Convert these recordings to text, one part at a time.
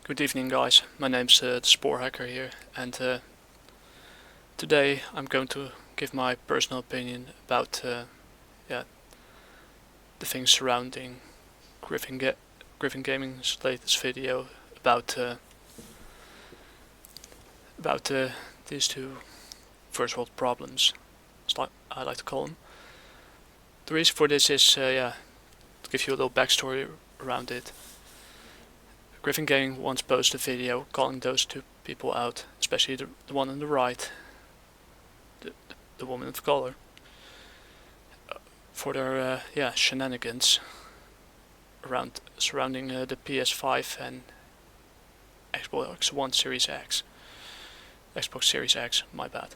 Good evening, guys. My name's the Spore Hacker here, and today I'm going to give my personal opinion about the things surrounding Griffin Gaming's latest video about these two first world problems, as I like to call them. The reason for this is to give you a little backstory around it. Griffin Gaming once posted a video calling those two people out, especially the one on the right, the woman of color, for their shenanigans surrounding the PS5 and Xbox One Series X. Xbox Series X, my bad.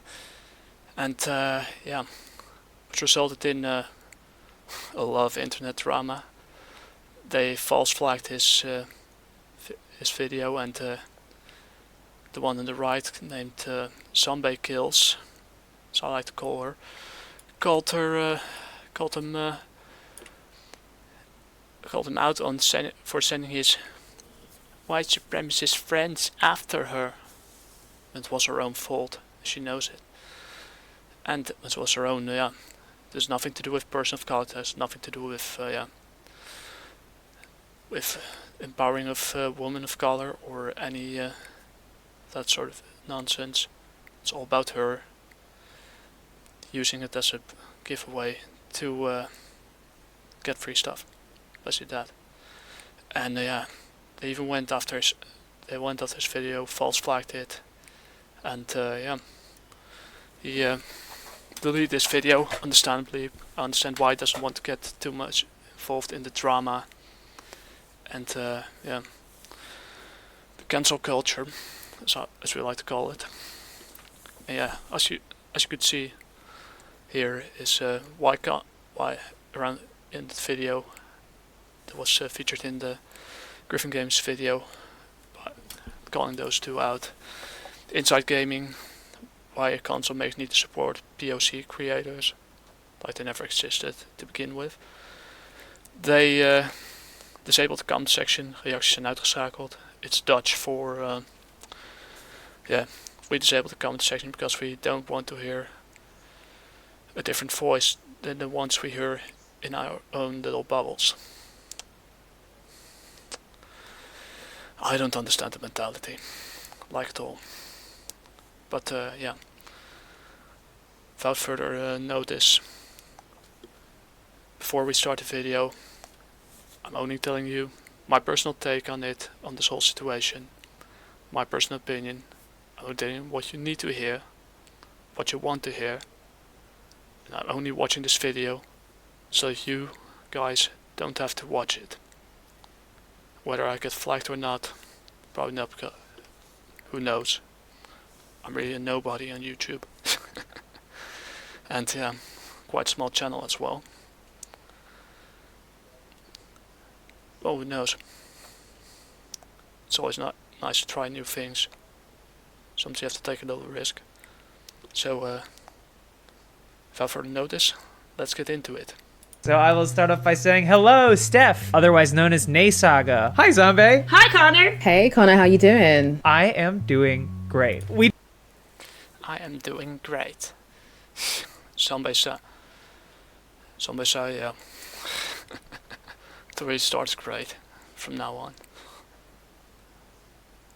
And which resulted in a lot of internet drama. They false flagged his video, and the one on the right, named Zombie Kills, so I like to call her, called him out on for sending his white supremacist friends after her. It was her own fault. She knows it, and it was her own. There's nothing to do with person of color. There's nothing to do with empowering of women of color or any that sort of nonsense. It's all about her using it as a giveaway to get free stuff. Let's do that. And they even went after his video, false flagged it, and he deleted this video. Understandably, I understand why he doesn't want to get too much involved in the drama. And the cancel culture, as we like to call it. And as you could see here is why around in the video that was featured in the Griffin Games video, calling those two out. Inside Gaming, why a console makes need to support POC creators, like they never existed to begin with. They disabled the comment section, reacties zijn uitgeschakeld. It's Dutch for we disabled the comment section because we don't want to hear a different voice than the ones we hear in our own little bubbles. I don't understand the mentality, like at all. But without further notice, before we start the video, I'm only telling you my personal take on it, on this whole situation, my personal opinion. I'm only telling you what you need to hear, what you want to hear, and I'm only watching this video so that you guys don't have to watch it. Whether I get flagged or not, probably not, because who knows. I'm really a nobody on YouTube. And quite a small channel as well. Well, who knows? It's always not nice to try new things. Sometimes you have to take a little risk. So, without further notice, let's get into it. So I will start off by saying hello, Steph, otherwise known as Naysaga. Hi, Zombie. Hi, Connor. Hey, Connor, how you doing? I am doing great. I am doing great. Zombie say, yeah. The way it starts great from now on.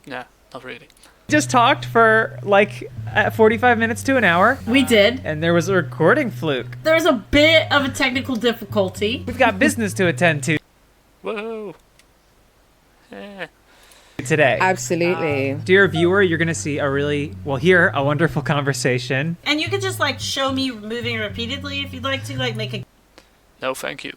Nah, not really. Just talked for like 45 minutes to an hour. We did. And there was a recording fluke. There was a bit of a technical difficulty. We've got business to attend to Whoa. Yeah. today. Absolutely. Dear viewer, you're going to see hear a wonderful conversation. And you could just like show me moving repeatedly if you'd like to, like make a No, thank you.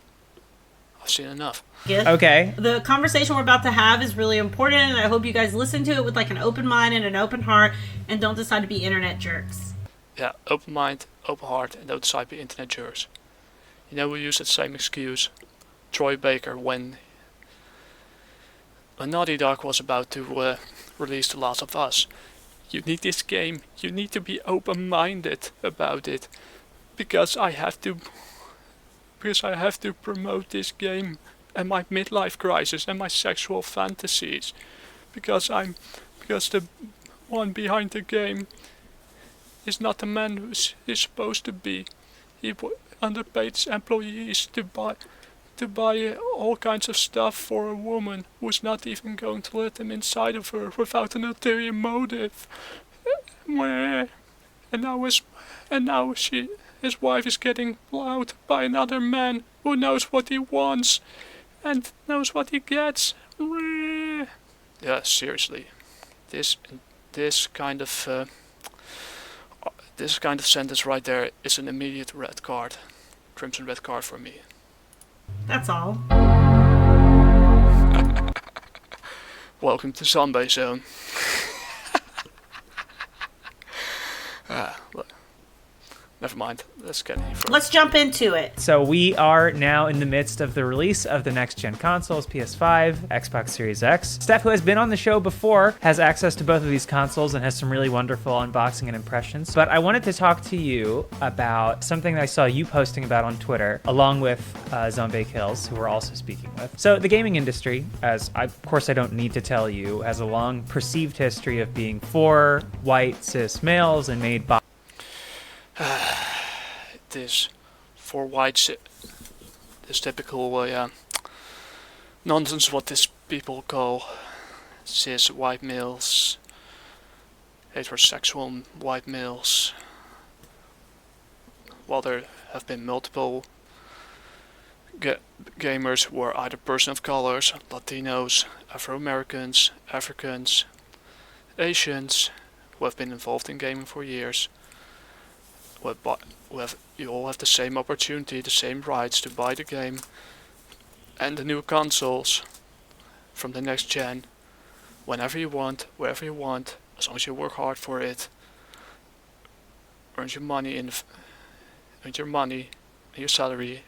I've seen enough. gift. Okay. The conversation we're about to have is really important, and I hope you guys listen to it with like an open mind and an open heart, and don't decide to be internet jerks. Yeah, open mind, open heart, and don't decide to be internet jerks. You know, we use that same excuse. Troy Baker, when Naughty Dog was about to release The Last of Us. You need this game. You need to be open-minded about it, because I have to promote this game and my midlife crisis and my sexual fantasies, because the one behind the game is not the man who is supposed to be. He underpaid his employees to buy all kinds of stuff for a woman who's not even going to let him inside of her without an ulterior motive. And now his wife is getting plowed by another man who knows what he wants and knows what he gets. Yeah, seriously, this kind of sentence right there is an immediate red card, crimson red card for me. That's all. Welcome to Zombie Zone. Look. Never mind. Let's get any further. Let's jump into it. So we are now in the midst of the release of the next-gen consoles, PS5, Xbox Series X. Steph, who has been on the show before, has access to both of these consoles and has some really wonderful unboxing and impressions. But I wanted to talk to you about something that I saw you posting about on Twitter, along with Zombie Kills, who we're also speaking with. So the gaming industry, of course I don't need to tell you, has a long perceived history of being for white cis males and made by This for white, this typical nonsense what these people call cis white males, heterosexual white males. While there have been multiple gamers who are either person of colors, Latinos, Afro-Americans, Africans, Asians, who have been involved in gaming for years. You all have the same opportunity, the same rights to buy the game and the new consoles from the next gen whenever you want, wherever you want, as long as you work hard for it, earn your money and your salary,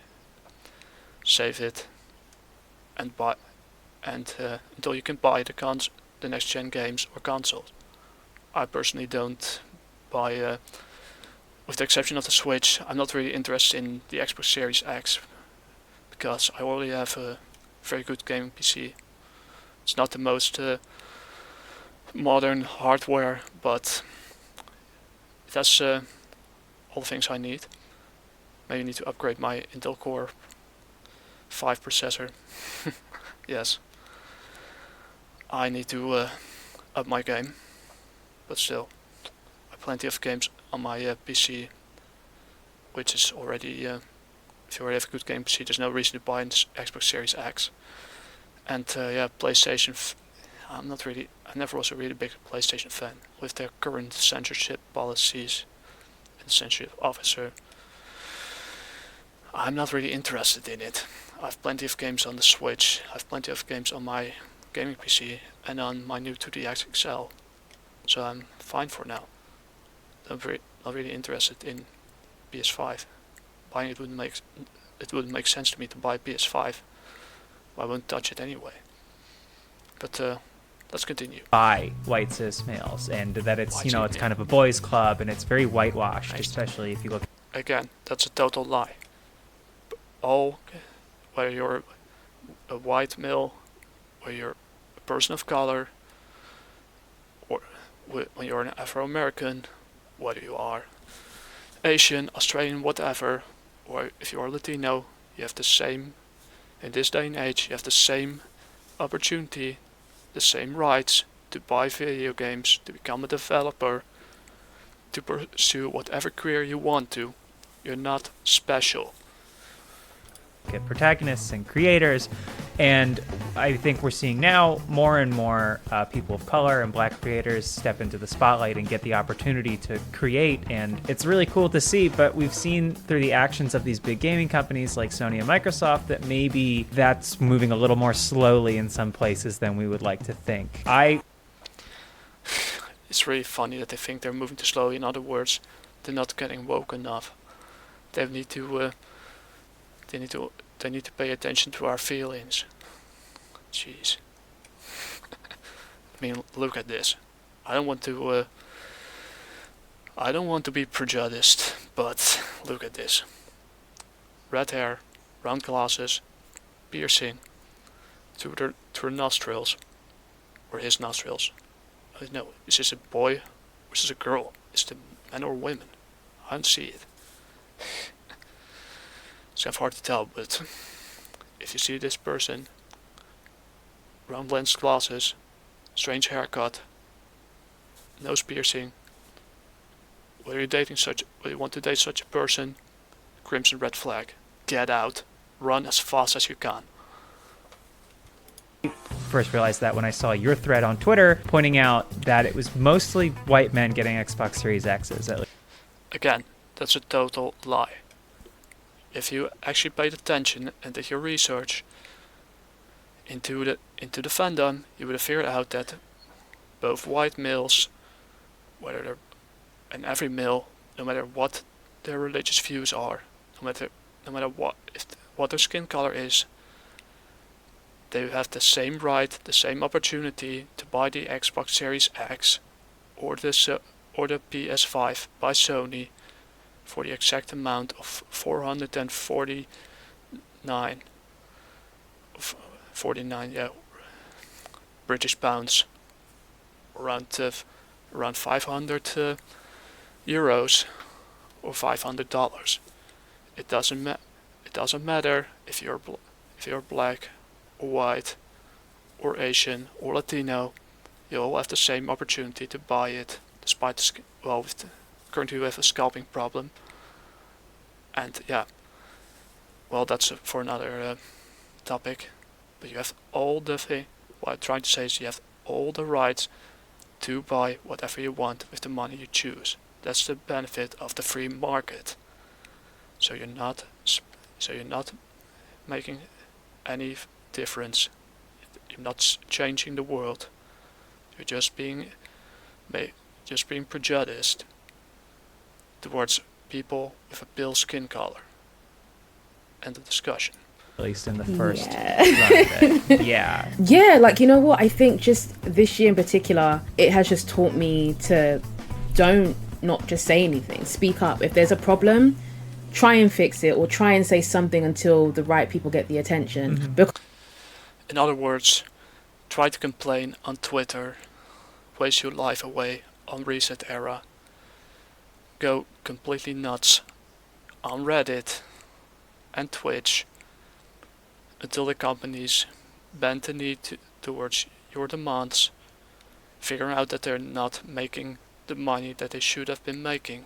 save it, and buy until you can buy the next gen games or consoles. I personally don't buy. With the exception of the Switch, I'm not really interested in the Xbox Series X because I already have a very good gaming PC. It's not the most modern hardware, but it has all the things I need. Maybe need to upgrade my Intel Core 5 processor. Yes. I need to up my game, but still. Plenty of games on my PC, which is already, if you already have a good game PC, there's no reason to buy an Xbox Series X. And PlayStation, I never was a really big PlayStation fan. With their current censorship policies and censorship officer, I'm not really interested in it. I have plenty of games on the Switch, I have plenty of games on my gaming PC and on my new 2DX XL, so I'm fine for now. I'm not really interested in PS5. Buying it wouldn't make sense to me to buy PS5. I won't touch it anyway. But let's continue. by white cis males, and that it's it's kind of a boys' club and it's very whitewashed, especially if you look. Again, that's a total lie. Whether you're a white male, whether you're a person of color, or when you're an Afro-American, whether you are Asian, Australian, whatever, or if you are Latino, you have the same, in this day and age, you have the same opportunity, the same rights to buy video games, to become a developer, to pursue whatever career you want to. You're not special. Get protagonists and creators, and I think we're seeing now more and more people of color and black creators step into the spotlight and get the opportunity to create, and it's really cool to see. But we've seen through the actions of these big gaming companies like Sony and Microsoft that maybe that's moving a little more slowly in some places than we would like to think. It's really funny that they think they're moving too slowly. In other words, they're not getting woke enough. They need to pay attention to our feelings. Jeez. I mean, look at this. I don't want to be prejudiced, but look at this. Red hair, round glasses, piercing to her nostrils, or his nostrils. No, is this a boy or is this a girl? Is it a man or women? I don't see it. It's kind of hard to tell, but if you see this person, round lens glasses, strange haircut, nose piercing, whether you want to date such a person, crimson red flag. Get out. Run as fast as you can. First realized that when I saw your thread on Twitter pointing out that it was mostly white men getting Xbox Series X's. Again, that's a total lie. If you actually paid attention and did your research into the fandom, you would have figured out that both white males, and every male, no matter what their religious views are, no matter what their skin color is, they have the same right, the same opportunity to buy the Xbox Series X or the PS5 by Sony for the exact amount of 449 British pounds, around 500 euros or $500. It doesn't matter if you're black or white or Asian or Latino. You all have the same opportunity to buy it, despite currently we have a scalping problem. And yeah, well, that's for another topic. But you have all the what I'm trying to say is you have all the rights to buy whatever you want with the money you choose. That's the benefit of the free market. So you're not making any difference. You're not changing the world. You're just being prejudiced towards people with a pale skin color. End of discussion. At least in the first run of it. Yeah. Yeah, like, you know what? I think just this year in particular, it has just taught me to not just say anything. Speak up. If there's a problem, try and fix it or try and say something until the right people get the attention. Mm-hmm. In other words, try to complain on Twitter, waste your life away on Reset Era, go completely nuts on Reddit and Twitch until the companies bend the knee towards your demands, figuring out that they're not making the money that they should have been making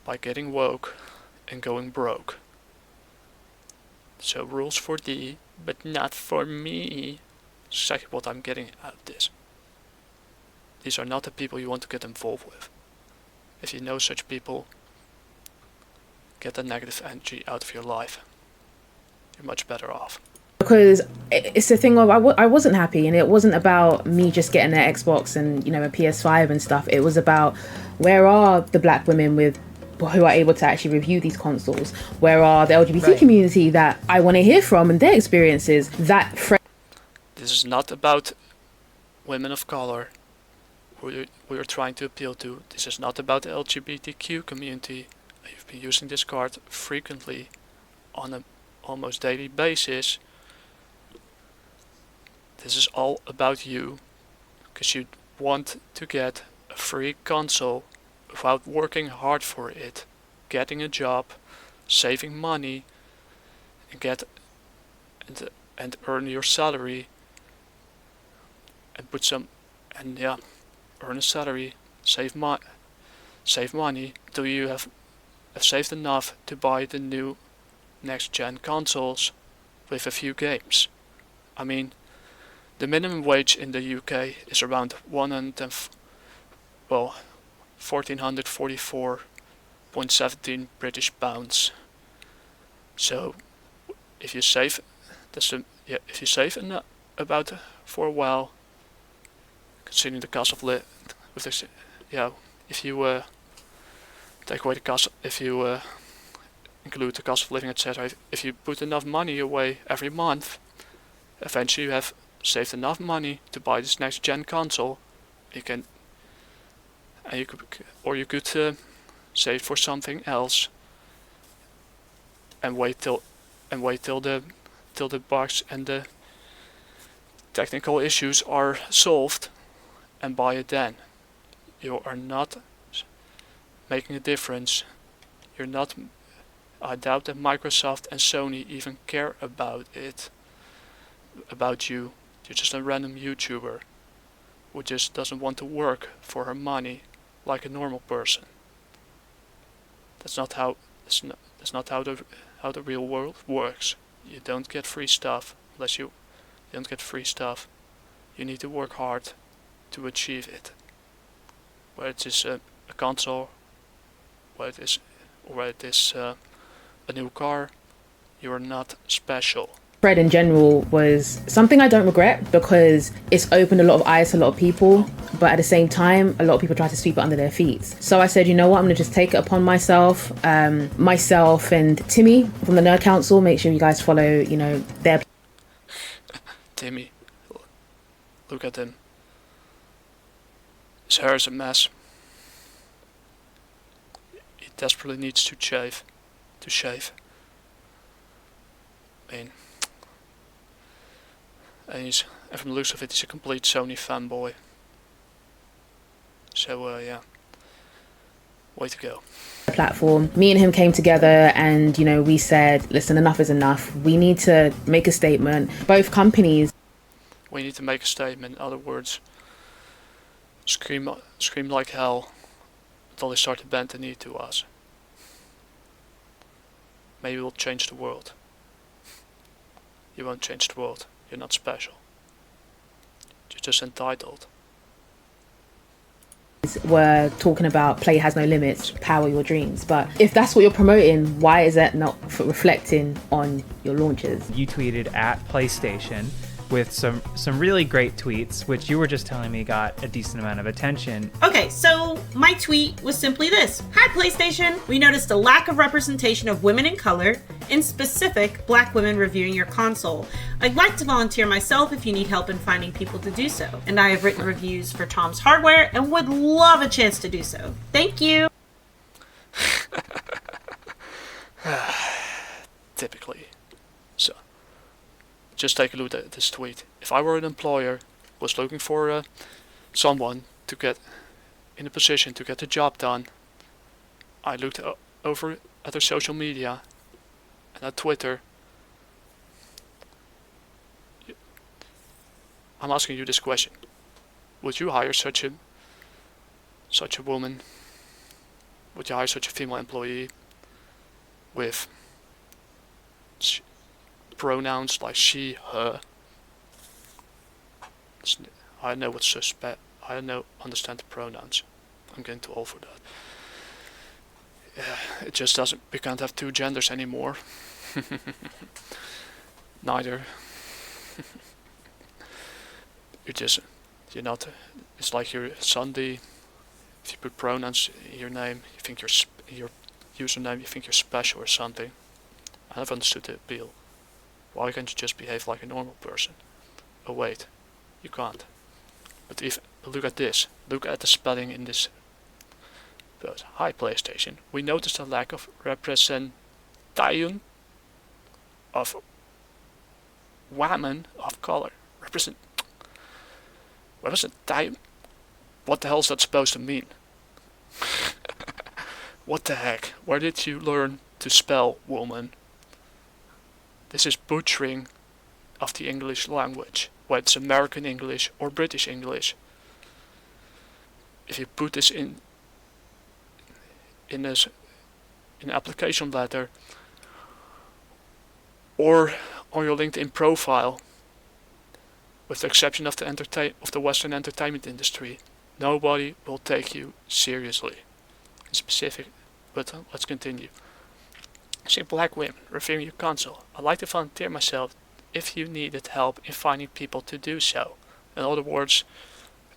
by getting woke and going broke. So rules for thee, but not for me. That's exactly what I'm getting out of this. These are not the people you want to get involved with. If you know such people, get the negative energy out of your life. You're much better off. Because it's the thing of I wasn't happy, and it wasn't about me just getting an Xbox and, you know, a PS5 and stuff. It was about where are the black women who are able to actually review these consoles? Where are the LGBT community that I want to hear from and their experiences? This is not about women of color who you're trying to appeal to. This is not about the LGBTQ community. You've been using this card frequently on an almost daily basis. This is all about you, because you want to get a free console without working hard for it, getting a job, saving money, and earn your salary, and earn a salary, save money till you have saved enough to buy the new next gen consoles with a few games. I mean, the minimum wage in the UK is around 1444.17 British pounds. So if you save about for a while, considering the cost of if you take away the cost, if you include the cost of living, etc. If you put enough money away every month, eventually you have saved enough money to buy this next gen console. You could save for something else and wait till the box and technical issues are solved and buy it then. You are not making a difference. You're not. I doubt that Microsoft and Sony even care about it, about you. You're just a random YouTuber who just doesn't want to work for her money like a normal person. That's not how. That's not how the real world works. You don't get free stuff unless you don't get free stuff. You need to work hard to achieve it. Whether it is a console, whether it is a new car, you are not special. Fred in general was something I don't regret because it's opened a lot of eyes to a lot of people, but at the same time a lot of people try to sweep it under their feet. So I said, you know what, I'm gonna just take it upon myself. Myself and Timmy from the Nerd Council, make sure you guys follow, their Timmy, look at him. His hair is a mess. He desperately needs to shave. And from the looks of it, he's a complete Sony fanboy. So yeah, way to go. platform. Me and him came together and, we said, listen, enough is enough. We need to make a statement. Both companies. We need to make a statement. In other words, scream like hell until they start to bend the knee to us. Maybe we'll change the world. You won't change the world. You're not special. You're just entitled. We're talking about play has no limits, power your dreams. But if that's what you're promoting, why is that not reflecting on your launches? You tweeted at PlayStation with some really great tweets, which you were just telling me got a decent amount of attention. Okay, so my tweet was simply this. Hi PlayStation, we noticed a lack of representation of women in color, in specific, black women reviewing your console. I'd like to volunteer myself if you need help in finding people to do so. And I have written reviews for Tom's Hardware and would love a chance to do so. Thank you. Typically. So, just take a look at this tweet. If I were an employer, was looking for someone to get in a position to get the job done, I looked over at their social media and at Twitter. I'm asking you this question: would you hire such a woman? Would you hire such a female employee with pronouns like she, her? I know what's suspect. I don't understand the pronouns. I'm getting too old for that. Yeah, it just doesn't. We can't have two genders anymore. Neither. You're not. It's like your Sunday. If you put pronouns in your name, you think your username, you think you're special or something. I never understood the appeal. Why can't you just behave like a normal person? Oh wait, you can't. But look at this. Look at the spelling in this. But hi PlayStation, we noticed a lack of representation of women of color. Representation. What the hell is that supposed to mean? What the heck? Where did you learn to spell woman? This is butchering of the English language, whether it's American English or British English. If you put this in an application letter or on your LinkedIn profile, with the exception of the Western entertainment industry, nobody will take you seriously. In specific, but let's continue. See black women reviewing your console. I'd like to volunteer myself if you needed help in finding people to do so. In other words,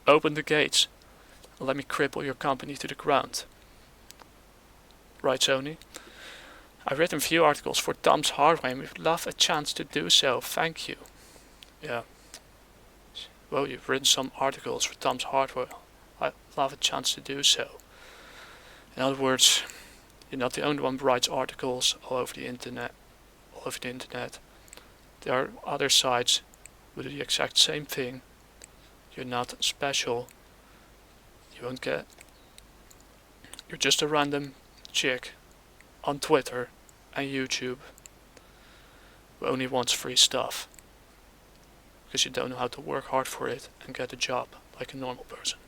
open the gates and let me cripple your company to the ground. Right, Sony? I've written a few articles for Tom's Hardware and we'd love a chance to do so. Thank you. Yeah. Well, you've written some articles for Tom's Hardware. I'd love a chance to do so. In other words, you're not the only one who writes articles all over the internet. There are other sites who do the exact same thing. You're not special. You won't get. You're just a random chick on Twitter and YouTube who only wants free stuff because you don't know how to work hard for it and get a job like a normal person.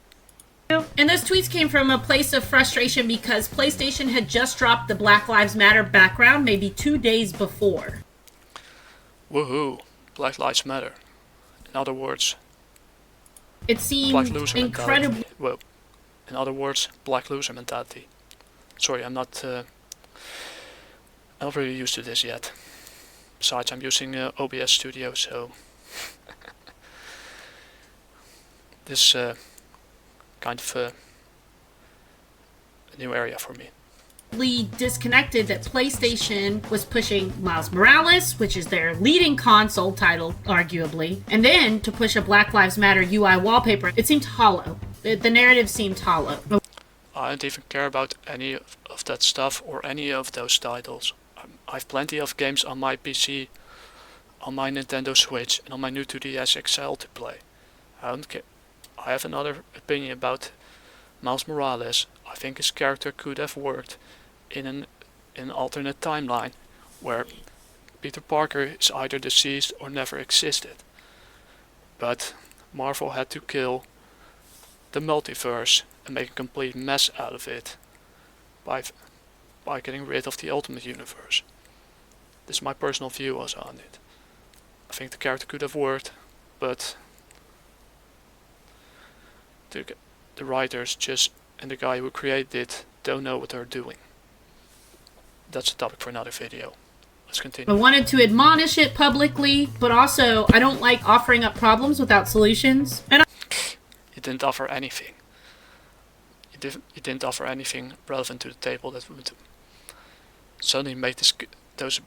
And those tweets came from a place of frustration because PlayStation had just dropped the Black Lives Matter background maybe 2 days before. Woohoo! Black Lives Matter. In other words, It seemed black loser incredible. mentality. Well, in other words, black loser mentality. Sorry, I'm not really used to this yet. Besides, I'm using OBS Studio, so this kind of a new area for me. Disconnected that PlayStation was pushing Miles Morales, which is their leading console title, arguably, and then to push a Black Lives Matter UI wallpaper. It seemed hollow. The narrative seemed hollow. I don't even care about any of that stuff or any of those titles. I have plenty of games on my PC, on my Nintendo Switch, and on my new 2DS XL to play. I don't care. I have another opinion about Miles Morales. I think his character could have worked in an alternate timeline where Peter Parker is either deceased or never existed. But Marvel had to kill the multiverse and make a complete mess out of it by getting rid of the Ultimate Universe. This is my personal view also on it. I think the character could have worked, but the writers and the guy who created it don't know what they're doing. That's a topic for another video. Let's continue. I wanted to admonish it publicly, but also I don't like offering up problems without solutions. And You didn't offer anything. You didn't offer anything relevant to the table that would suddenly make those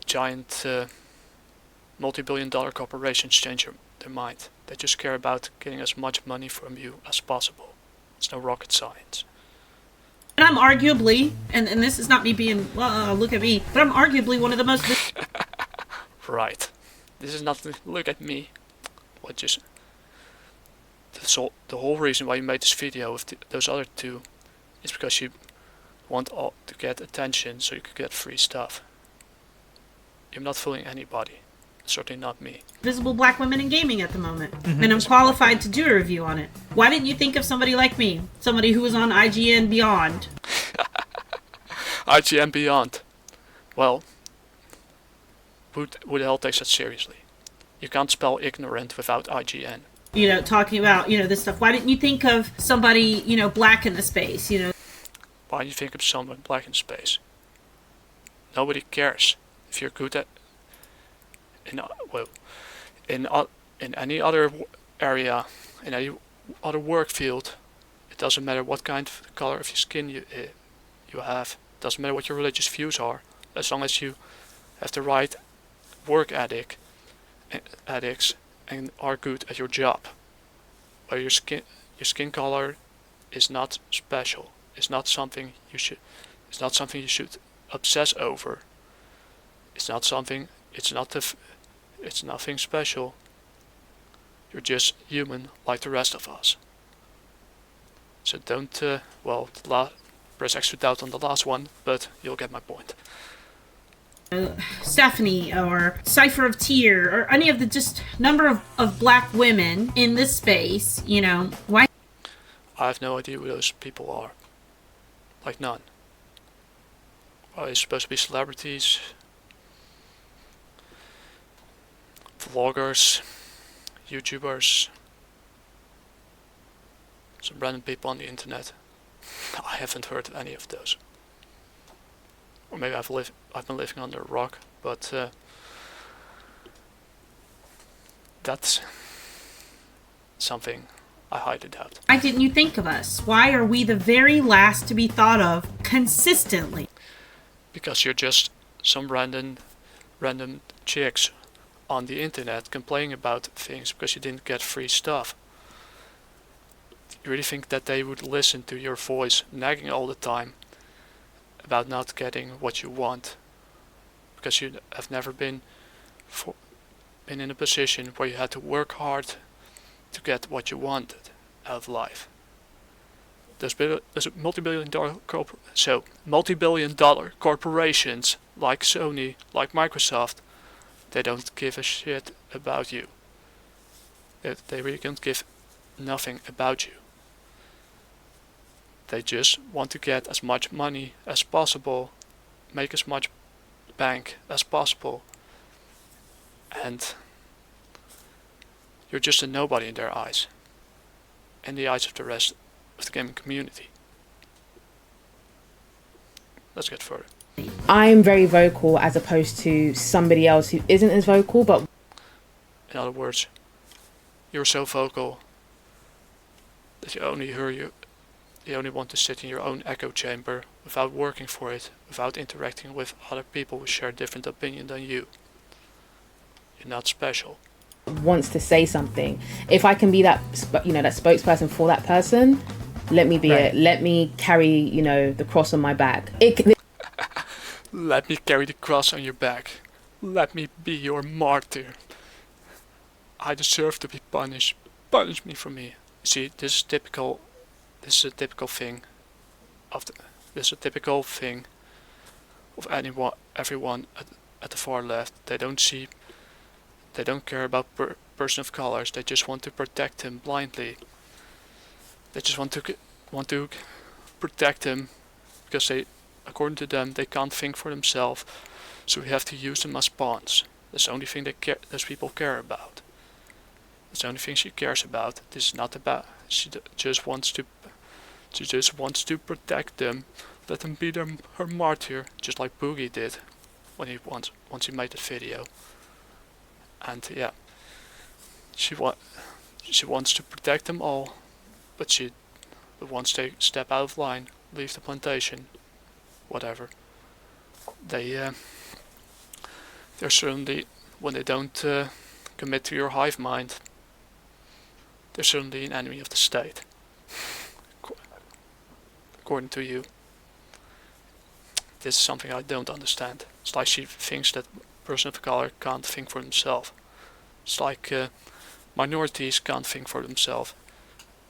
giant multi-billion-dollar corporations change their mind. They just care about getting as much money from you as possible. It's no rocket science. And I'm arguably, and this is not me being, look at me, but I'm arguably one of the most... Right. This is nothing. Look at me. What just... the whole reason why you made this video with those other two is because you want to get attention so you could get free stuff. You're not fooling anybody. Certainly not me. Visible black women in gaming at the moment. And I'm qualified to do a review on it. Why didn't you think of somebody like me? Somebody who was on IGN Beyond. IGN Beyond. Well, who the hell takes that seriously? You can't spell ignorant without IGN. You know, talking about, this stuff. Why didn't you think of somebody, black in the space, Why do you think of someone black in space? Nobody cares if you're good at in any other area, in any other work field. It doesn't matter what kind of color of your skin you have. It doesn't matter what your religious views are, as long as you have the right work ethics and are good at your job. Where your skin color is not special. It's not something you should obsess over. It's nothing special. You're just human like the rest of us. So don't press extra doubt on the last one, but you'll get my point. Stephanie or Cypher of Tyr or any of the just number of black women in this space, why? I have no idea who those people are. Like none. Are they supposed to be celebrities? Vloggers? YouTubers? Some random people on the internet? I haven't heard of any of those. Or maybe I've been living under a rock, but that's something I highly doubt. Why didn't you think of us? Why are we the very last to be thought of consistently? Because you're just some random chicks on the internet complaining about things because you didn't get free stuff. You really think that they would listen to your voice nagging all the time about not getting what you want because you have never been been in a position where you had to work hard to get what you wanted out of life. There's multi-billion dollar corporations like Sony, like Microsoft, they don't give a shit about you. They really don't give nothing about you. They just want to get as much money as possible, make as much bank as possible, and you're just a nobody in their eyes, in the eyes of the rest of the gaming community. Let's get further. I'm very vocal as opposed to somebody else who isn't as vocal, but in other words, you're so vocal that you only want to sit in your own echo chamber without working for it, without interacting with other people who share a different opinion than you. You're not special. wants to say something. If I can be that, that spokesperson for that person, let me be it. Let me carry, the cross on my back. Let me carry the cross on your back. Let me be your martyr. I deserve to be punished. Punish me for me. See, this is a typical thing of everyone at the far left. They don't care about person of colors. They just want to protect him blindly. They just want to protect him because according to them, they can't think for themselves. So we have to use them as pawns. That's the only thing those people care about. That's the only thing she cares about. This is not about. She just wants to protect them. Let them be her martyr, just like Boogie did when once he made that video. And yeah, she wants to protect them all, but once they step out of line, leave the plantation, whatever, they're certainly, when they don't commit to your hive mind, they're certainly an enemy of the state. According to you. This is something I don't understand. It's like she thinks that person of color can't think for themselves. It's like minorities can't think for themselves.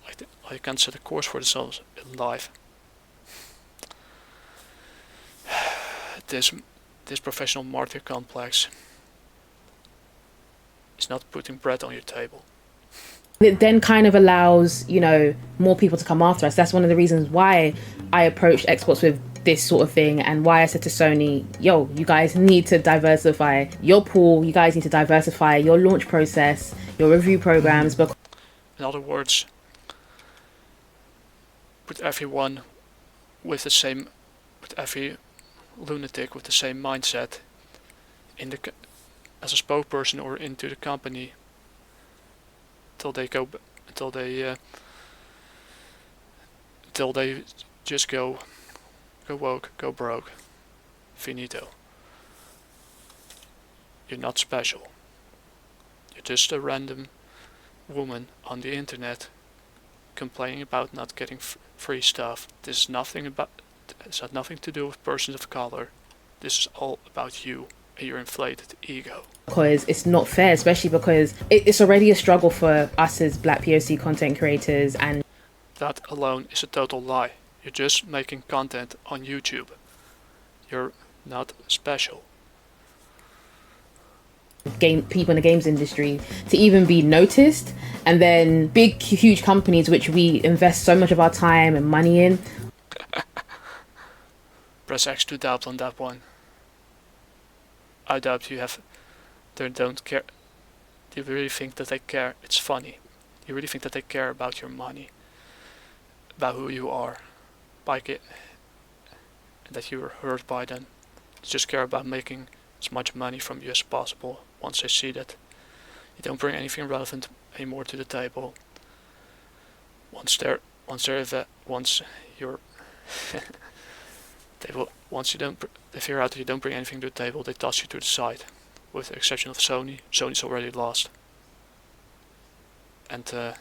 Like they can't set a course for themselves in life. This professional martyr complex is not putting bread on your table. It then kind of allows, more people to come after us. That's one of the reasons why I approached Xbox with this sort of thing, and why I said to Sony, yo, you guys need to diversify your pool, you guys need to diversify your launch process, your review programs. Because in other words, put every lunatic with the same mindset as a spokesperson or into the company until they just go woke, go broke, finito. You're not special. You're just a random woman on the internet complaining about not getting free stuff. This has nothing to do with persons of color. This is all about you and your inflated ego. Because it's not fair, especially because it's already a struggle for us as Black POC content creators, and that alone is a total lie. You're just making content on YouTube. You're not special. People in the games industry to even be noticed, and then big, huge companies which we invest so much of our time and money in. Press X to doubt on that one. I doubt they don't care. Do you really think that they care? It's funny. You really think that they care about your money, about who you are, and that you were hurt by them? They just care about making as much money from you as possible. Once they see that you don't bring anything relevant anymore to the table, once you figure out that you don't bring anything to the table, they toss you to the side. With the exception of Sony. Sony's already lost. And the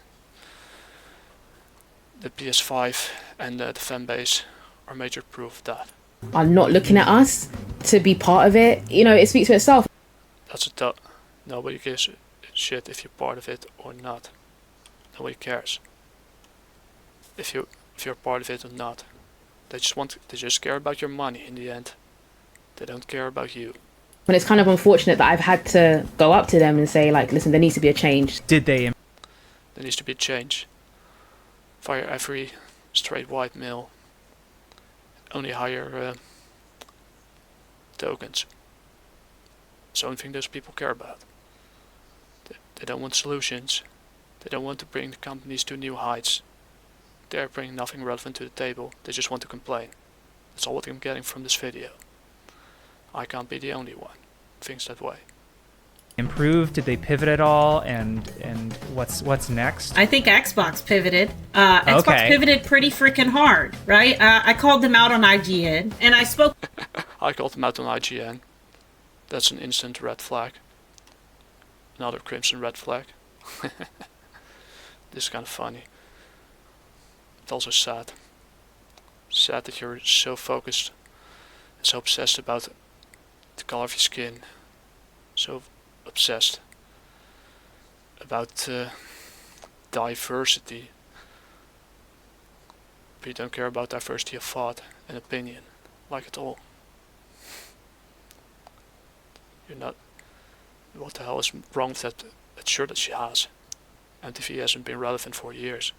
PS5 and the fan base are major proof of that. Are not looking at us to be part of it. It speaks for itself. Nobody gives a shit if you're part of it or not. Nobody cares if you're part of it or not. They just care about your money in the end. They don't care about you. And it's kind of unfortunate that I've had to go up to them and say, like, listen, there needs to be a change. Did they? There needs to be a change. Fire every straight white male. Only hire tokens. It's the only thing those people care about. They don't want solutions. They don't want to bring the companies to new heights. They're bringing nothing relevant to the table. They just want to complain. That's all what I'm getting from this video. I can't be the only one who thinks that way. Improve? Did they pivot at all? And what's next? I think Xbox pivoted. Xbox pivoted pretty freaking hard, right? I called them out on IGN, and I spoke. I called them out on IGN. That's an instant red flag. Another crimson red flag. This is kind of funny. It's also sad. Sad that you're so focused and so obsessed about the color of your skin. So obsessed about diversity. But you don't care about diversity of thought and opinion, like at all. You're not. What the hell is wrong with that shirt that she has? MTV hasn't been relevant for years.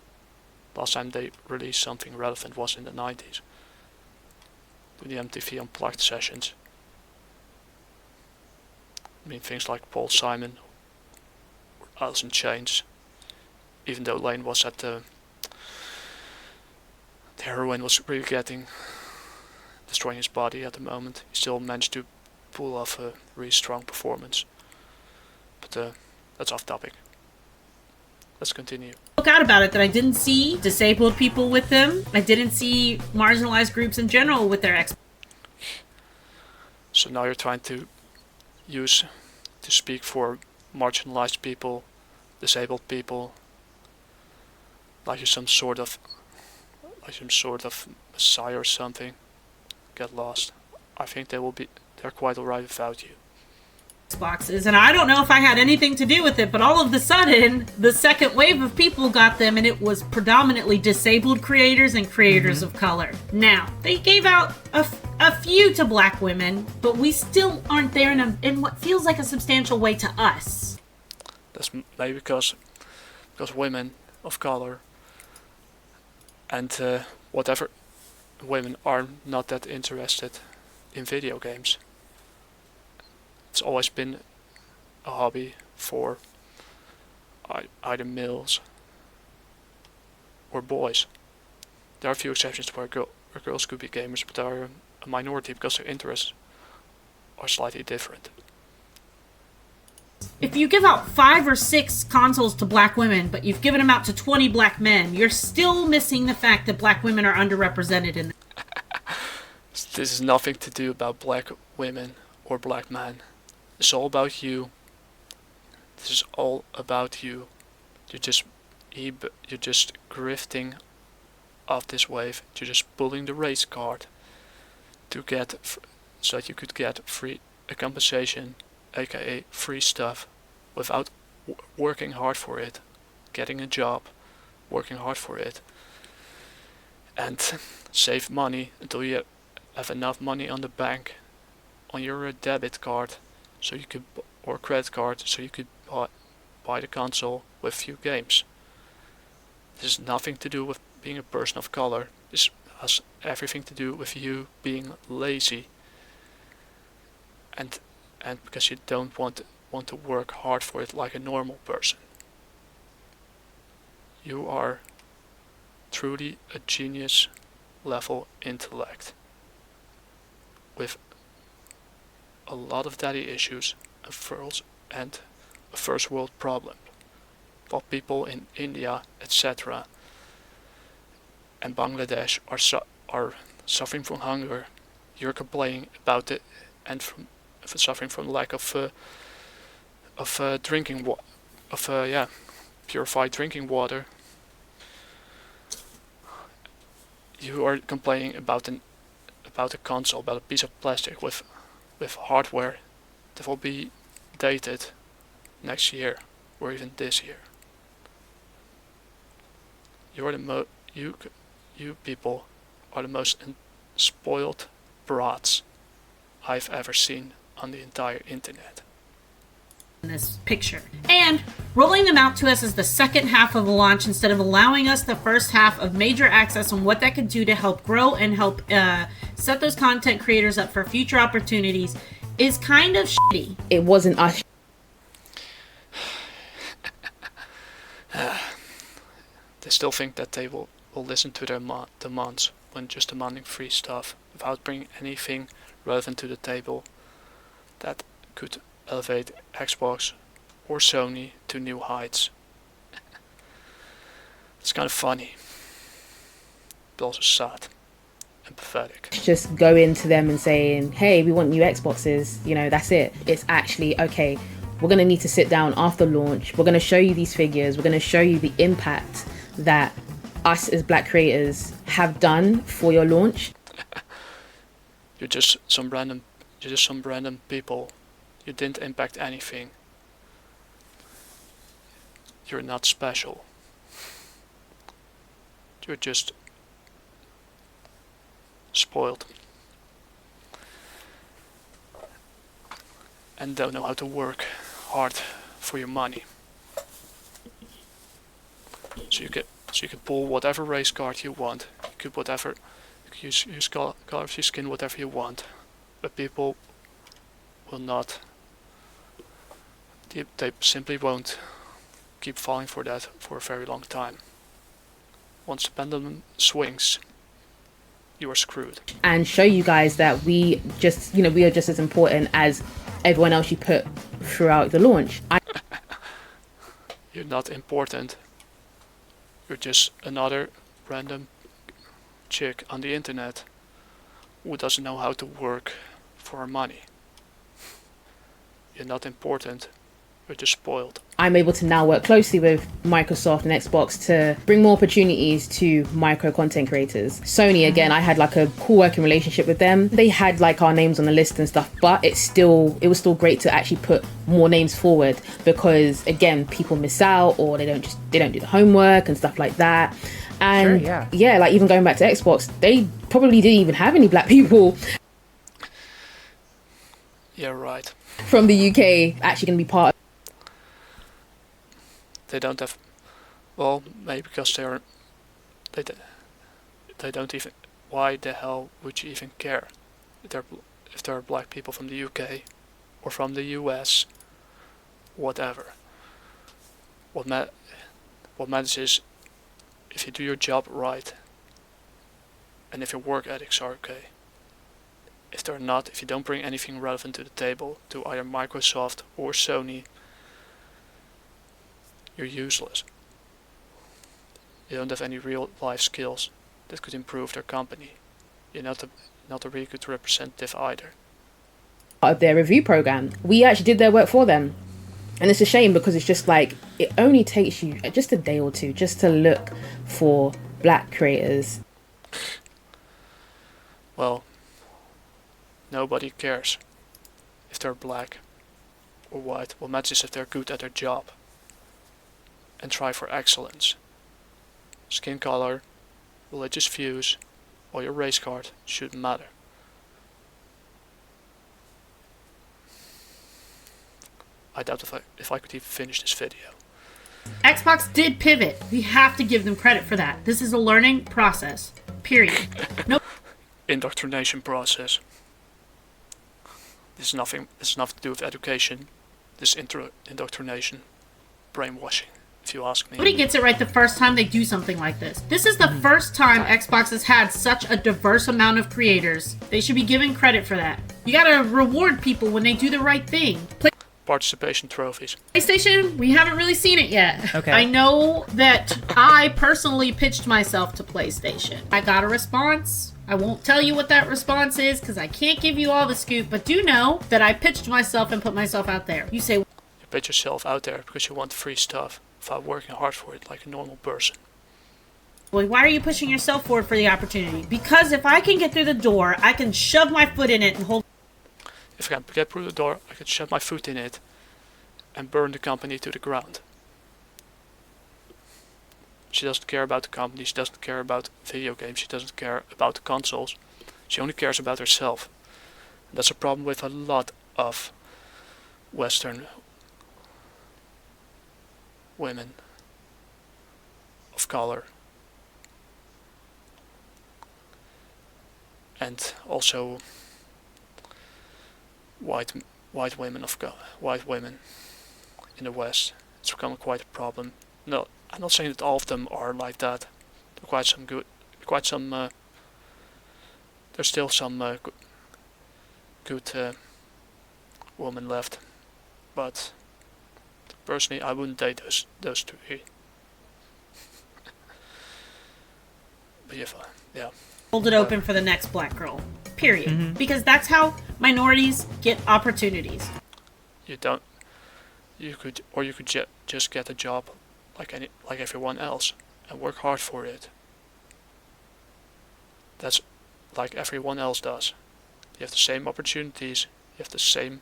Last time they released something relevant was in the 90s. With the MTV Unplugged sessions. I mean things like Paul Simon or Alice in Chains. Even though Lane was at the heroin was really destroying his body at the moment, he still managed to pull off a really strong performance. But that's off topic. Let's continue. Spoke out about it that I didn't see disabled people with them. I didn't see marginalized groups in general with their ex. So now you're trying to speak for marginalized people, disabled people, like you're some sort of messiah or something. Get lost. I think they're quite alright without you. Boxes, and I don't know if I had anything to do with it, but all of a sudden the second wave of people got them, and it was predominantly disabled creators and creators of color. Now they gave out a few to black women, but we still aren't there in what feels like a substantial way to us. That's maybe because women of color and whatever women are not that interested in video games. It's always been a hobby for either males or boys. There are a few exceptions where girls could be gamers, but they are a minority because their interests are slightly different. If you give out 5 or 6 consoles to black women, but you've given them out to 20 black men, you're still missing the fact that black women are underrepresented in This is nothing to do about black women or black men. It's all about you. This is all about you. You're just grifting off this wave. You're just pulling the race card to so that you could get a compensation, aka free stuff, without working hard for it, getting a job, working hard for it, and save money until you have enough money on the bank, on your debit card. So you could, or credit card, so you could buy the console with few games. This has nothing to do with being a person of color. This has everything to do with you being lazy, and because you don't want to work hard for it like a normal person. You are truly a genius level intellect with a lot of daddy issues and a first world problem. While people in India, etc. and Bangladesh are suffering from hunger, you're complaining about it and suffering from lack of purified drinking water. You are complaining about a console, about a piece of plastic with hardware that will be dated next year or even this year. You people are the most spoiled brats I've ever seen on the entire internet. In this picture. And rolling them out to us as the second half of the launch instead of allowing us the first half of major access on what that could do to help grow and help set those content creators up for future opportunities is kind of shitty. It wasn't us. They still think that they will listen to their demands when just demanding free stuff without bringing anything relevant to the table that could elevate Xbox or Sony to new heights. It's kind of funny, but also sad and pathetic. Just go into them and saying, hey, we want new Xboxes, you know, that's it. It's actually, okay, we're going to need to sit down after launch. We're going to show you these figures. We're going to show you the impact that us as black creators have done for your launch. You're just some random people. You didn't impact anything. You're not special. You're just spoiled. And don't know how to work hard for your money. So you can pull whatever race card you want. You could use color of your skin whatever you want. But people will not. They simply won't keep falling for that for a very long time. Once the pendulum swings, you are screwed. And show you guys that we are just as important as everyone else you put throughout the launch. You're not important. You're just another random chick on the internet who doesn't know how to work for her money. You're not important. You're just spoiled. I'm able to now work closely with Microsoft and Xbox to bring more opportunities to micro content creators. Sony, again, I had like a cool working relationship with them. They had like our names on the list and stuff, but it was still great to actually put more names forward because again, people miss out or they don't do the homework and stuff like that. And sure, yeah, like even going back to Xbox, they probably didn't even have any black people. Yeah, right. From the UK actually going to be part of. They don't have, well, maybe because they don't even, why the hell would you even care if there are black people from the UK or from the US, whatever. What matters is if you do your job right and if your work ethics are okay. If they're not, if you don't bring anything relevant to the table to either Microsoft or Sony, you're useless. You don't have any real life skills that could improve their company. You're not a really good representative either. Of their review program. We actually did their work for them. And it's a shame because it's just like, it only takes you just a day or two just to look for black creators. Well, nobody cares if they're black or white. What matters is if they're good at their job. And try for excellence. Skin color, religious views, or your race card shouldn't matter. I doubt if I could even finish this video. Xbox did pivot. We have to give them credit for that. This is a learning process. Period. No. Indoctrination process. This is nothing to do with education. This is indoctrination, brainwashing. If you ask me. Nobody gets it right the first time they do something like this. This is the first time Xbox has had such a diverse amount of creators. They should be given credit for that. You gotta reward people when they do the right thing. Participation trophies. PlayStation, we haven't really seen it yet. Okay. I know that I personally pitched myself to PlayStation. I got a response. I won't tell you what that response is because I can't give you all the scoop, but do know that I pitched myself and put myself out there. You say, you put yourself out there because you want free stuff without working hard for it like a normal person. well, why are you pushing yourself forward for the opportunity? Because if I can get through the door, I can shove my foot in it and hold. If I can get through the door, I can shove my foot in it and burn the company to the ground. She doesn't care about the company, she doesn't care about video games, she doesn't care about the consoles. She only cares about herself. And that's a problem with a lot of Western women of color. And also white women in the West. It's become quite a problem. No, I'm not saying that all of them are like that. There are there's still some good women left, but personally, I wouldn't date those two here. But yeah. Hold it open for the next black girl. Period. Because that's how minorities get opportunities. You could just get a job like everyone else and work hard for it. That's like everyone else does. You have the same opportunities. You have the same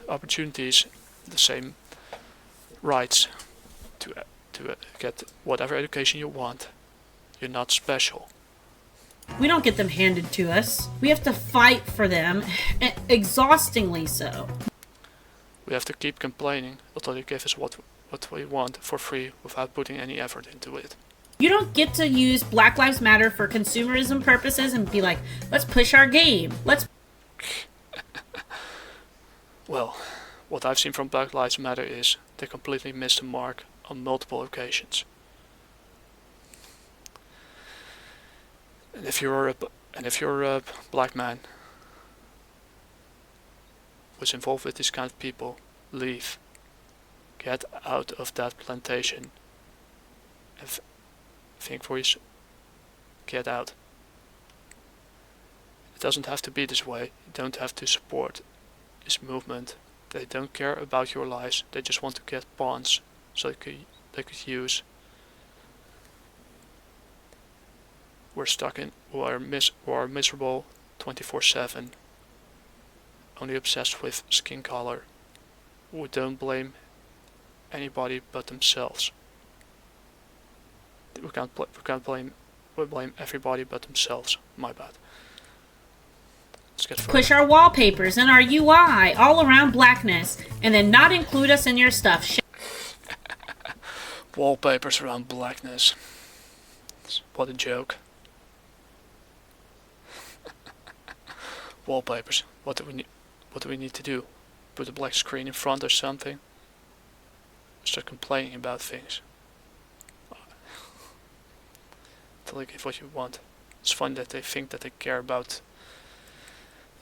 opportunities, the same rights to get whatever education you want. You're not special. We don't get them handed to us. We have to fight for them, exhaustingly so. We have to keep complaining until they give us what we want for free without putting any effort into it. You don't get to use Black Lives Matter for consumerism purposes and be like, let's push our game. Well, what I've seen from Black Lives Matter is they completely missed the mark on multiple occasions. And if you're a black man who's involved with these kind of people, leave. Get out of that plantation. And think for yourself. Get out. It doesn't have to be this way. You don't have to support this movement. They don't care about your lives. They just want to get pawns so they could use. We're stuck in, who are miserable 24/7, only obsessed with skin color, who don't blame anybody but themselves. We blame everybody but themselves. My bad. Let's get further. Push our wallpapers and our UI all around blackness, and then not include us in your stuff. Wallpapers around blackness. What a joke. Wallpapers. What do we need to do? Put a black screen in front or something? Start complaining about things. Until they get what you want. It's fun that they think that they care about.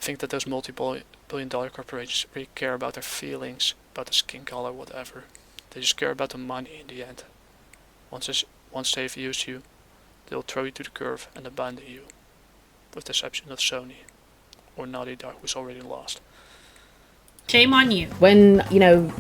Think that those multi-billion-dollar corporations really care about their feelings, about the skin color, whatever. They just care about the money in the end. Once they've used you, they'll throw you to the curb and abandon you. With the exception of Sony. Or Naughty Dog, who's already lost. Shame on you. When,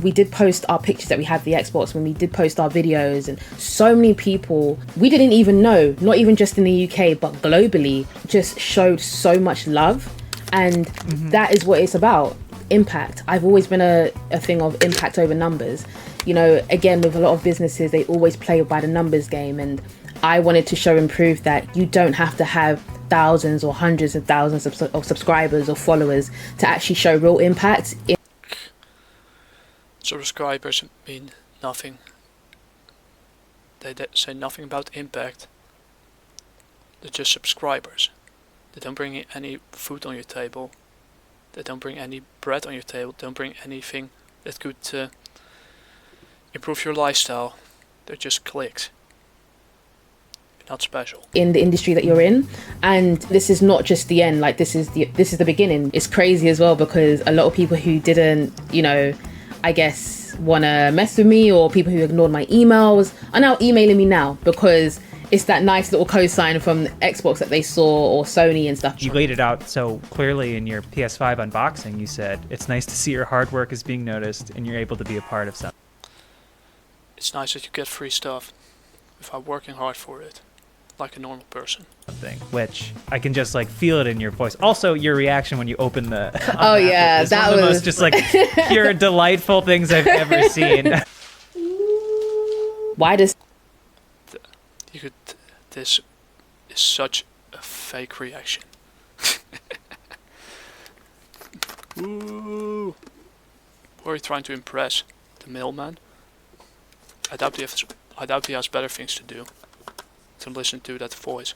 we did post our pictures that we had the Xbox, when we did post our videos, and so many people we didn't even know, not even just in the UK, but globally, just showed so much love. And that is what it's about. Impact. I've always been a thing of impact over numbers. Again, with a lot of businesses, they always play by the numbers game. And I wanted to show and prove that you don't have to have thousands or hundreds of thousands of subscribers or followers to actually show real impact. Subscribers mean nothing. They say nothing about impact. They're just subscribers. They don't bring any food on your table. They don't bring any bread on your table. They don't bring anything that could improve your lifestyle. They're just clicks. Not special in the industry that you're in. And this is not just the end, like this is the beginning. It's crazy as well, because a lot of people who didn't I guess want to mess with me, or people who ignored my emails, are now emailing me now because it's that nice little cosign from Xbox that they saw, or Sony and stuff. You laid it out so clearly in your PS5 unboxing. You said it's nice to see your hard work is being noticed and you're able to be a part of something. It's nice that you get free stuff without working hard for it. like a normal person. Thing, which I can just like feel it in your voice. Also, your reaction when you open the Oh yeah, that one of the was most just like pure delightful things I've ever seen. Why does This is such a fake reaction. Ooh. Who are you trying to impress? The mailman? I doubt he has better things to do than listen to that voice.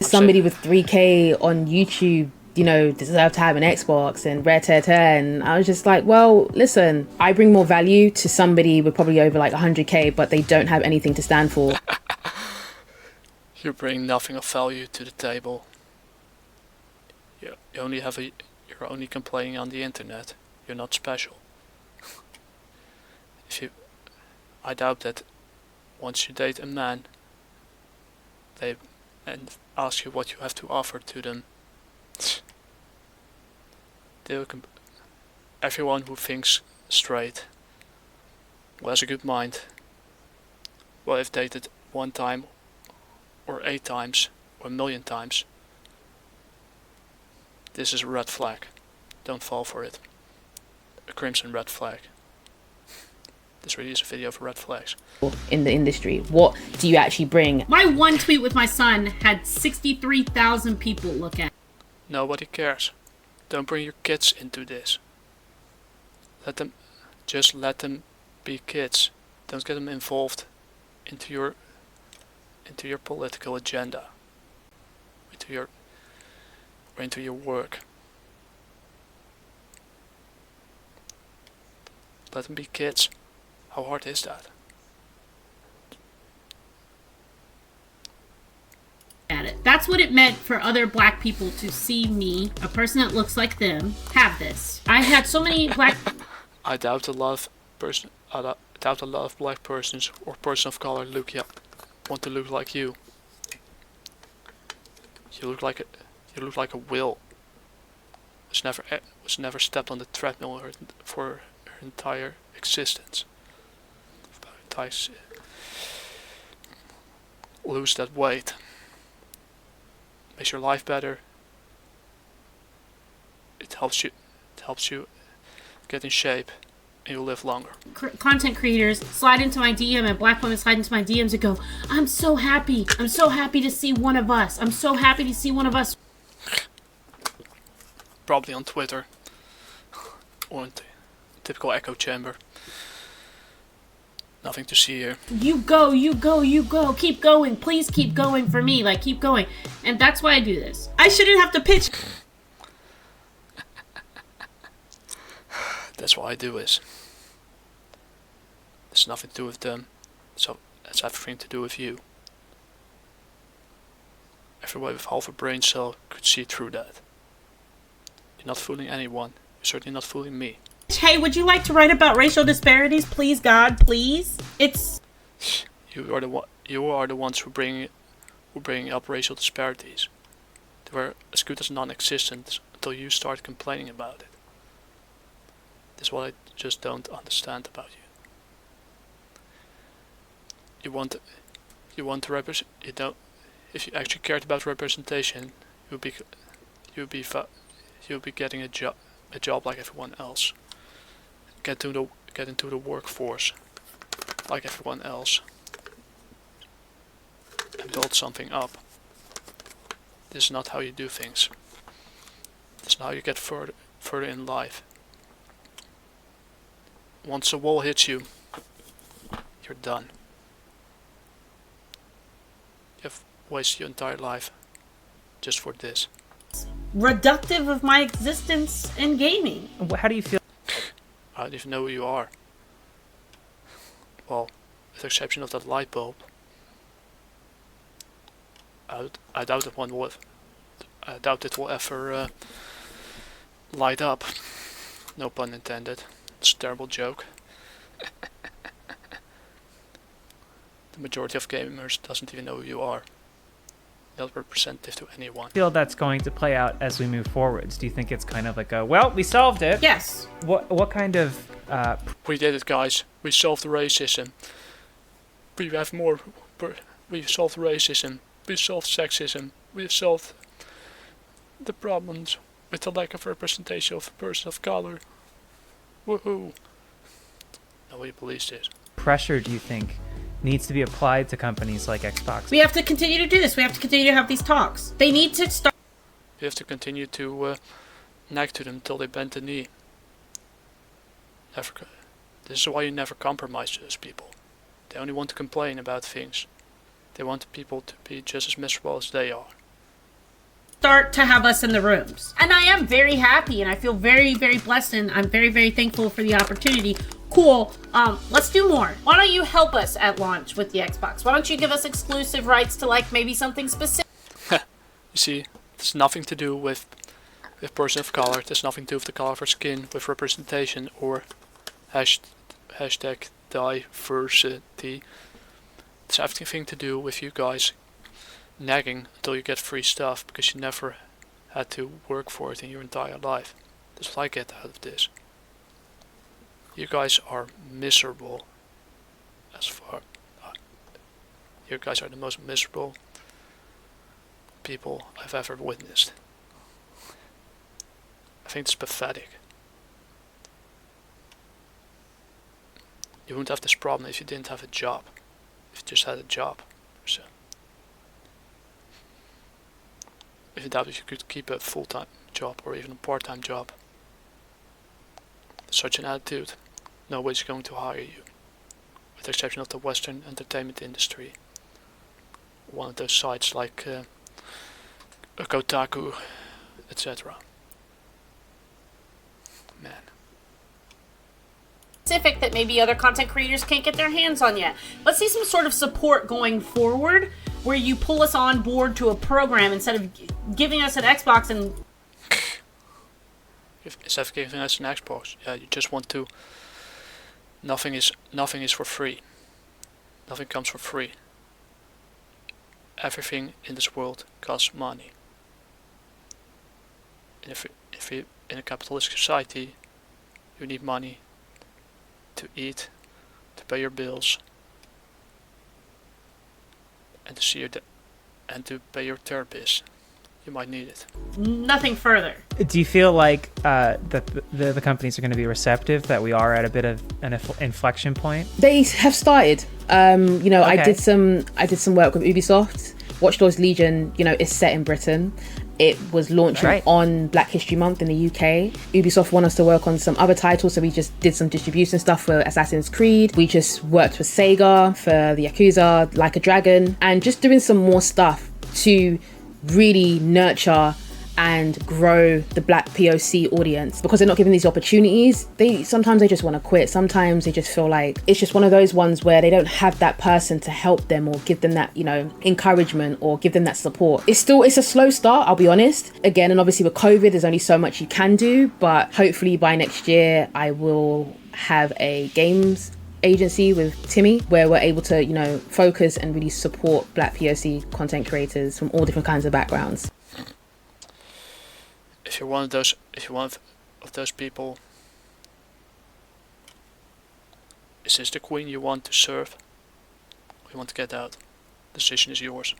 somebody with 3K on YouTube, you know, deserve to have an Xbox and rare tear tear? And I was just like, well, listen, I bring more value to somebody with probably over like 100K, but they don't have anything to stand for. You bring nothing of value to the table. You're only complaining on the internet. You're not special. I doubt that once you date a man, and ask you what you have to offer to them, everyone who thinks straight, who has a good mind, will have dated 1 time, or 8 times, or 1,000,000 times. This is a red flag. Don't fall for it. A crimson red flag. This really is a video for red flags. In the industry, what do you actually bring? My one tweet with my son had 63,000 people look at. Nobody cares. Don't bring your kids into this. Let them be kids. Don't get them involved into your political agenda. Into your work. Let them be kids. How hard is that? At it. That's what it meant for other black people to see me, a person that looks like them, have this. I had so many black. I doubt a lot of black persons or person of color want to look like you. You look like a whale. Was never stepped on the treadmill for her entire existence. Lose that weight. Makes your life better. It helps you get in shape, and you'll live longer. Content creators slide into my DM, and black women slide into my DMs and go, I'm so happy to see one of us. I'm so happy to see one of us. Probably on Twitter. Or in typical echo chamber. Nothing to see here. You go. Keep going. Please keep going for me. Like, keep going. And that's why I do this. I shouldn't have to pitch. That's why I do this. It's nothing to do with them. So it's everything to do with you. Everybody with half a brain cell could see through that. You're not fooling anyone. You're certainly not fooling me. Hey, would you like to write about racial disparities? Please, God, please. It's. You are the ones who bring up racial disparities. They were as good as non-existent until you start complaining about it. This is what I just don't understand about you. You want to represent. You don't. If you actually cared about representation, you'll be getting a job like everyone else. Get into the workforce like everyone else and build something up. This is not how you do things. This is not how you get further in life. Once a wall hits you, you're done. You've wasted your entire life just for this. Reductive of my existence in gaming. How do you feel? I don't even know who you are. Well, with the exception of that light bulb, I doubt it will ever light up. No pun intended. It's a terrible joke. The majority of gamers doesn't even know who you are. Not representative to anyone. Feel that's going to play out as we move forwards? Do you think it's kind of like a, well, we solved it? Yes. What kind of We did it, guys. We solved the racism. We have more we've solved racism, we've solved sexism, we've solved the problems with the lack of representation of a person of color. Woohoo! Nobody believes this. Pressure do you think needs to be applied to companies like Xbox? We have to continue to do this. We have to continue to have these talks. They need to start. We have to continue to nag to them till they bend the knee. This is why you never compromise those people. They only want to complain about things. They want people to be just as miserable as they are. Start to have us in the rooms. And I am very happy and I feel very, very blessed and I'm very, very thankful for the opportunity. Cool. Let's do more. Why don't you help us at launch with the Xbox? Why don't you give us exclusive rights to like maybe something specific? You see, it's nothing to do with person of color. It has nothing to do with the color of our skin, with representation or hashtag diversity. It's everything to do with you guys nagging until you get free stuff because you never had to work for it in your entire life. That's what I get out of this. You guys are miserable as far. You guys are the most miserable people I've ever witnessed. I think it's pathetic. You wouldn't have this problem if you didn't have a job. If you just had a job. So, if you doubt if you could keep a full-time job or even a part-time job. Such an attitude, nobody's going to hire you. With the exception of the Western entertainment industry. One of those sites like Kotaku, etc. Man. Specific that maybe other content creators can't get their hands on yet. Let's see some sort of support going forward where you pull us on board to a program instead of giving us an Xbox and instead of giving us an Xbox, yeah, you just want to. Nothing is for free. Nothing comes for free. Everything in this world costs money. And if you in a capitalistic society, you need money to eat, to pay your bills, and to see and to pay your therapist. You might need it. nothing further. Do you feel like that the companies are going to be receptive, that we are at a bit of an inflection point? They have started. Okay. I did some work with Ubisoft. Watch Dogs Legion, is set in Britain. It was launching on Black History Month in the UK. Ubisoft want us to work on some other titles, so we just did some distribution stuff for Assassin's Creed. We just worked with Sega for the Yakuza, Like a Dragon, and just doing some more stuff to really nurture and grow the Black POC audience, because they're not given these opportunities. Sometimes they just want to quit. Sometimes they just feel like it's just one of those ones where they don't have that person to help them or give them that, encouragement or give them that support. It's a slow start, I'll be honest. Again, and obviously with COVID, there's only so much you can do, but hopefully by next year, I will have a games agency with Timmy where we're able to, focus and really support Black POC content creators from all different kinds of backgrounds. If you're one of those people, is this the queen you want to serve? Or you want to get out? The decision is yours.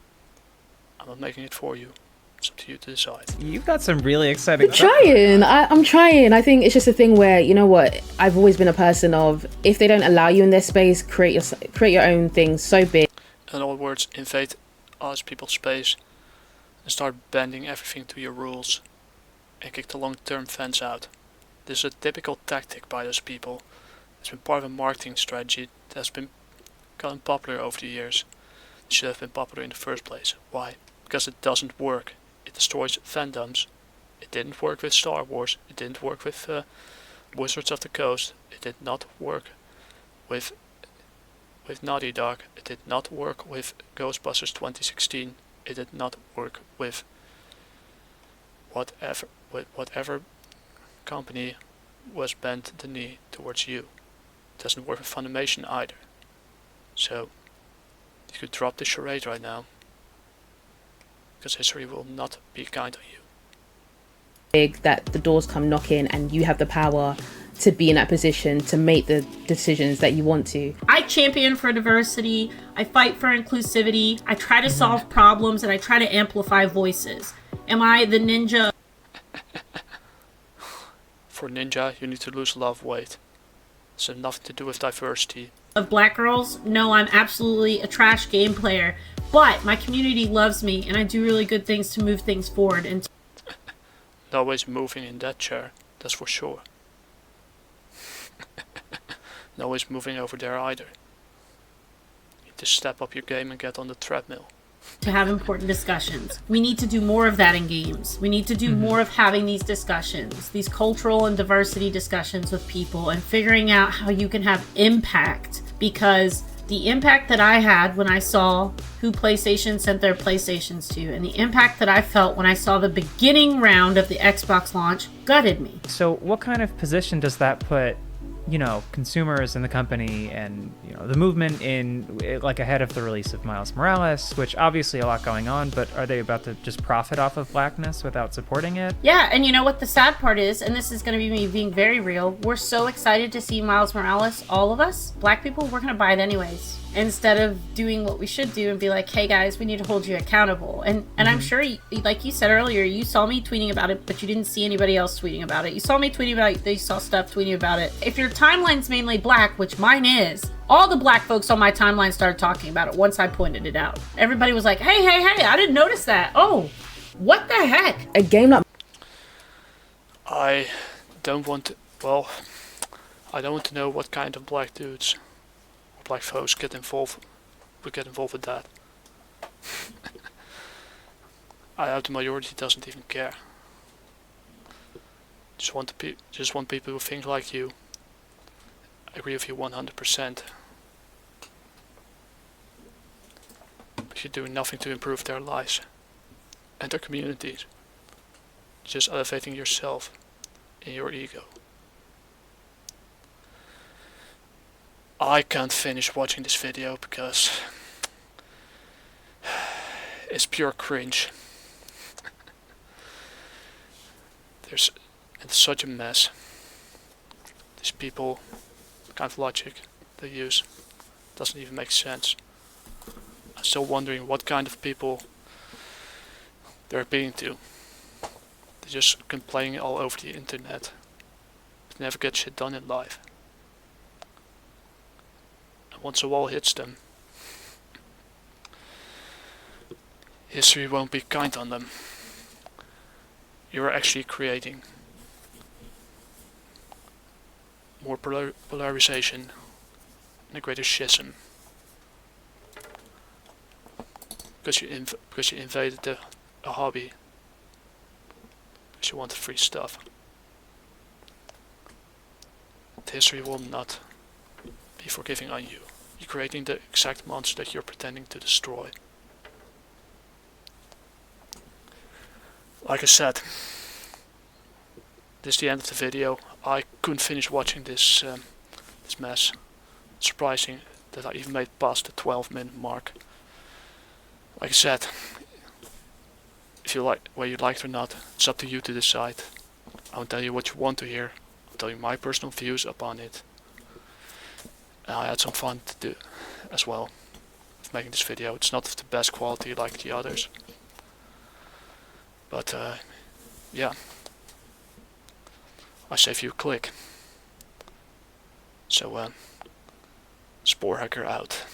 I'm not making it for you. It's up to you to decide. You've got some really exciting stuff. I'm trying. I think it's just a thing where, I've always been a person of, if they don't allow you in their space, create your own thing so big. In other words, invade other people's space and start bending everything to your rules. And kick the long-term fans out. This is a typical tactic by those people. It's been part of a marketing strategy that's been gotten popular over the years. It should have been popular in the first place. Why? Because it doesn't work. It destroys fandoms. It didn't work with Star Wars. It didn't work with Wizards of the Coast. It did not work with Naughty Dog. It did not work with Ghostbusters 2016. It did not work with whatever company was bent the knee towards you. It doesn't work with Funimation either. So you could drop the charade right now, because history will not be kind on you. Big that the doors come knocking and you have the power to be in that position to make the decisions that you want to. I champion for diversity, I fight for inclusivity, I try to solve problems, and I try to amplify voices. Am I the ninja? For ninja, you need to lose a lot of weight. It's nothing to do with diversity. Of black girls? No, I'm absolutely a trash game player. But my community loves me, and I do really good things to move things forward. And Always moving in that chair, that's for sure. No one's moving over there either. You need to step up your game and get on the treadmill. to have important discussions. We need to do more of that in games. We need to do more of having these discussions, these cultural and diversity discussions with people, and figuring out how you can have impact. Because the impact that I had when I saw who PlayStation sent their PlayStations to, and the impact that I felt when I saw the beginning round of the Xbox launch, gutted me. So what kind of position does that put, you know, consumers in the company and, you know, the movement in, like, ahead of the release of Miles Morales, which obviously a lot going on, but are they about to just profit off of blackness without supporting it? Yeah, and you know what the sad part is, and this is going to be me being very real, we're so excited to see Miles Morales, all of us, black people, we're going to buy it anyways. Instead of doing what we should do and be like, hey guys, we need to hold you accountable. And I'm sure, like you said earlier, you saw me tweeting about it, but you didn't see anybody else tweeting about it. You saw me tweeting about it, you saw stuff tweeting about it. If your timeline's mainly black, which mine is, all the black folks on my timeline started talking about it once I pointed it out. Everybody was like, hey, I didn't notice that. Oh, what the heck? A game like I don't want to, well, I don't want to know what kind of black dudes or black folks would get involved with that. I doubt the majority doesn't even care. Just want people who think like you. I agree with you 100%. But you're doing nothing to improve their lives and their communities. Just elevating yourself in your ego. I can't finish watching this video because it's pure cringe. It's such a mess. These people, the kind of logic they use doesn't even make sense. I'm still wondering what kind of people they're appealing to. They just complain all over the internet, but never get shit done in life. And once a wall hits them, history won't be kind on them. You're actually creating more polarization and a greater schism. Because you invaded a hobby. Because you wanted free stuff. The history will not be forgiving on you. You're creating the exact monster that you're pretending to destroy. Like I said, this is the end of the video. I couldn't finish watching this mess. It's surprising that I even made it past the 12-minute mark. Like I said, if you like, whether you like it or not, it's up to you to decide. I won't tell you what you want to hear. I'll tell you my personal views upon it. And I had some fun to do as well with making this video. It's not of the best quality like the others. But yeah, I save you a click. So, Spore Hacker out.